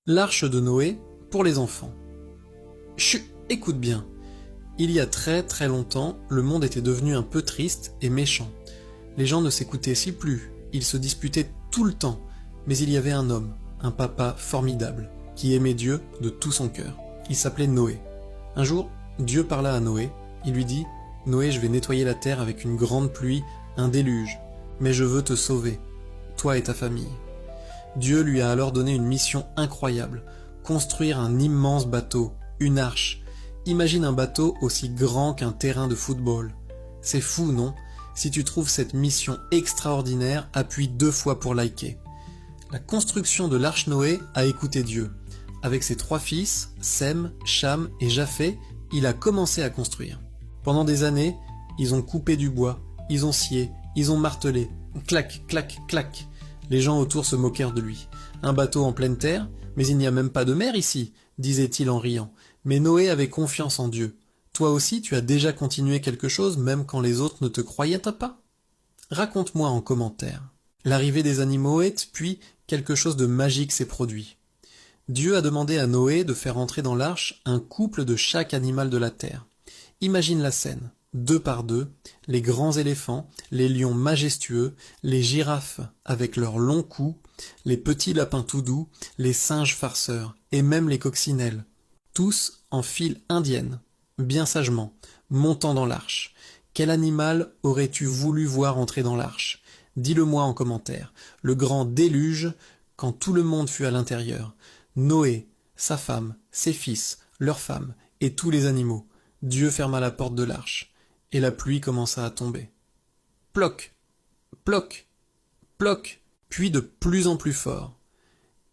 L'arche de Noé pour les enfants. Chut, écoute bien. Il y a très très longtemps, le monde était devenu un peu triste et méchant. Les gens ne s'écoutaient si plus, ils se disputaient tout le temps, mais il y avait un homme, un papa formidable, qui aimait Dieu de tout son cœur. Il s'appelait Noé. Un jour, Dieu parla à Noé, il lui dit « Noé, je vais nettoyer la terre avec une grande pluie, un déluge, mais je veux te sauver, toi et ta famille. » Dieu lui a alors donné une mission incroyable, construire un immense bateau, une arche. Imagine un bateau aussi grand qu'un terrain de football. C'est fou, non? Si tu trouves cette mission extraordinaire, appuie 2 fois pour liker. La construction de l'arche Noé a écouté Dieu. Avec ses 3 fils, Sem, Cham et Japheth, il a commencé à construire. Pendant des années, ils ont coupé du bois, ils ont scié, ils ont martelé. Clac, clac, clac. Les gens autour se moquèrent de lui. Un bateau en pleine terre, mais il n'y a même pas de mer ici, disait-il en riant. Mais Noé avait confiance en Dieu. Toi aussi, tu as déjà continué quelque chose, même quand les autres ne te croyaient pas? Raconte-moi en commentaire. L'arrivée des animaux est, puis quelque chose de magique s'est produit. Dieu a demandé à Noé de faire entrer dans l'arche un couple de chaque animal de la terre. Imagine la scène. 2 par 2, les grands éléphants, les lions majestueux, les girafes avec leurs longs cous, les petits lapins tout doux, les singes farceurs, et même les coccinelles. Tous en file indienne, bien sagement, montant dans l'arche. Quel animal aurais-tu voulu voir entrer dans l'arche? Dis-le-moi en commentaire. Le grand déluge, quand tout le monde fut à l'intérieur. Noé, sa femme, ses fils, leurs femmes, et tous les animaux. Dieu ferma la porte de l'arche. Et la pluie commença à tomber. Ploc, ploc, ploc, puis de plus en plus fort.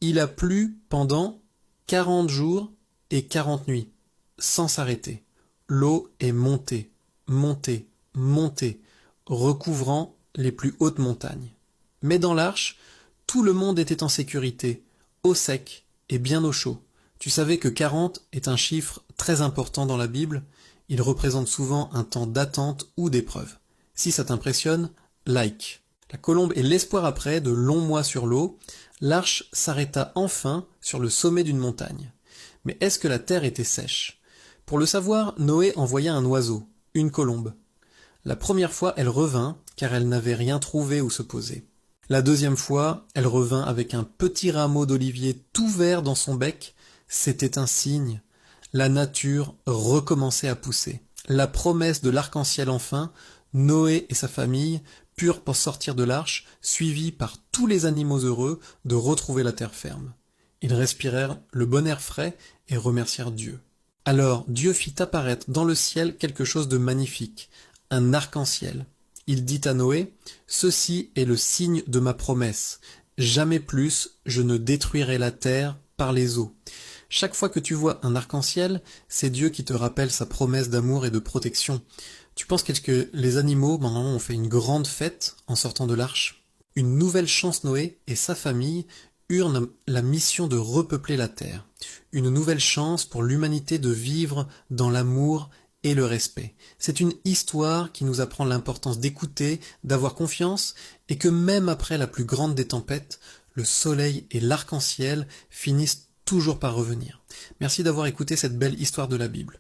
Il a plu pendant 40 jours et 40 nuits, sans s'arrêter. L'eau est montée, montée, montée, recouvrant les plus hautes montagnes. Mais dans l'arche, tout le monde était en sécurité, au sec et bien au chaud. Tu savais que 40 est un chiffre très important dans la Bible. Il représente souvent un temps d'attente ou d'épreuve. Si ça t'impressionne, like. La colombe et l'espoir après de longs mois sur l'eau, l'arche s'arrêta enfin sur le sommet d'une montagne. Mais est-ce que la terre était sèche? Pour le savoir, Noé envoya un oiseau, une colombe. La première fois, elle revint, car elle n'avait rien trouvé où se poser. La deuxième fois, elle revint avec un petit rameau d'olivier tout vert dans son bec. C'était un signe. La nature recommençait à pousser. La promesse de l'arc-en-ciel enfin, Noé et sa famille purent pour sortir de l'arche, suivis par tous les animaux heureux de retrouver la terre ferme. Ils respirèrent le bon air frais et remercièrent Dieu. Alors Dieu fit apparaître dans le ciel quelque chose de magnifique, un arc-en-ciel. Il dit à Noé, « Ceci est le signe de ma promesse. Jamais plus je ne détruirai la terre par les eaux. » Chaque fois que tu vois un arc-en-ciel, c'est Dieu qui te rappelle sa promesse d'amour et de protection. Tu penses que les animaux, normalement, ont fait une grande fête en sortant de l'arche? Une nouvelle chance, Noé et sa famille eurent la mission de repeupler la terre. Une nouvelle chance pour l'humanité de vivre dans l'amour et le respect. C'est une histoire qui nous apprend l'importance d'écouter, d'avoir confiance, et que même après la plus grande des tempêtes, le soleil et l'arc-en-ciel finissent toujours par revenir. Merci d'avoir écouté cette belle histoire de la Bible.